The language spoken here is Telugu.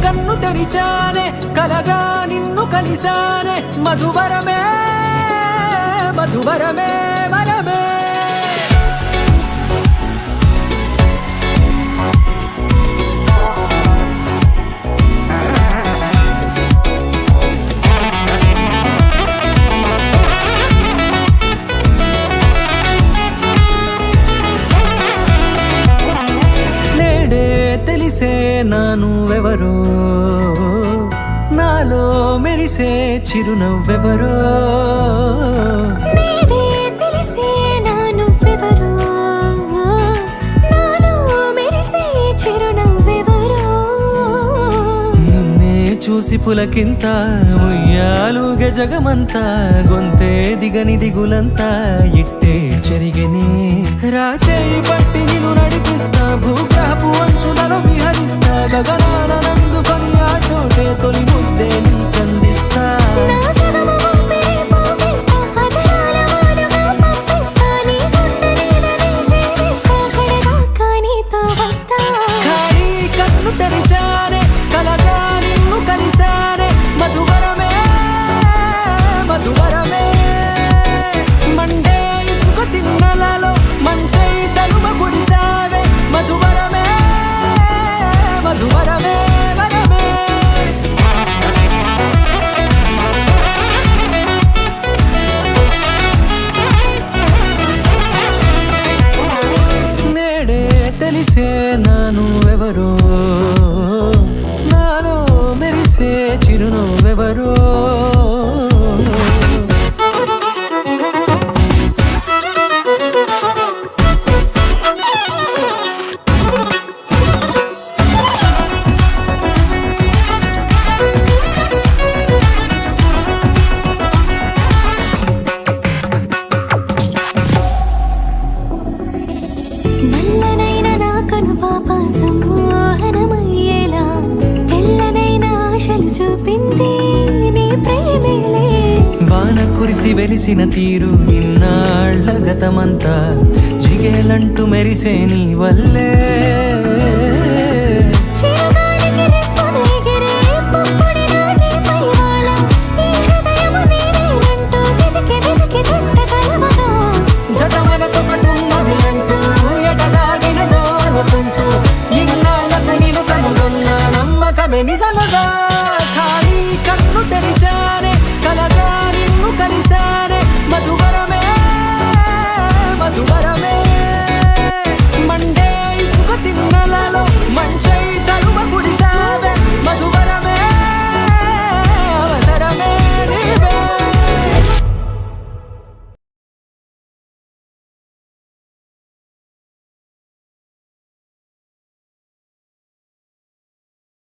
కన్ను తెరిచానే కలగా నిన్ను కలిసానే మధువరమే మధువరమే వరమే తెలిసే నానువెవరో నాలో మెరిసే చిరునవ్వెవరో నేడే తెలిసే నానువెవరో నాలో మెరిసే చిరునవ్వెవరో నిన్నే చూసి పులకింత ఉయ్యాలుగే జగమంతా గొంతే దిగని దిగులంతా ఇట్టే చెరిగెనే రాచేయి పట్టి నిన్ను నడిపిస్తా భూగ్రహపు అంచులలో విహరిస్తా గగనాల నందుకొని ఆ చోటే తొలి ముద్దే నీకందిస్తా నా సగము ఊపిరి పోగిస్తా అధరాల వాలుగా పంపిస్తా నీ గుండె నీడనే చేరిస్తా కడదాకా నీతో వస్తా ఖాళీ కన్ను తెరిచానే కలగా నిన్ను కలిసానే మధువరమే మధువరమే మండే ఇసుక తిన్నలలో మంచై చలువ కురిసావే మధువరమే మధువరమే వరమే నేడే తెలిసే నానువెవరో నాలో మెరిసే చిరునవ్వెవరో నల్లనైన నా కనుపాప సమ్మోహనమయ్యేలా తెల్లనైన ఆశలు చూపింది నీ ప్రేమేలే వాన కురిసి వెలిసిన తీరు ఇన్నాళ్ల గతమంతా జిగేలంటూ మెరిసే నీ వల్లే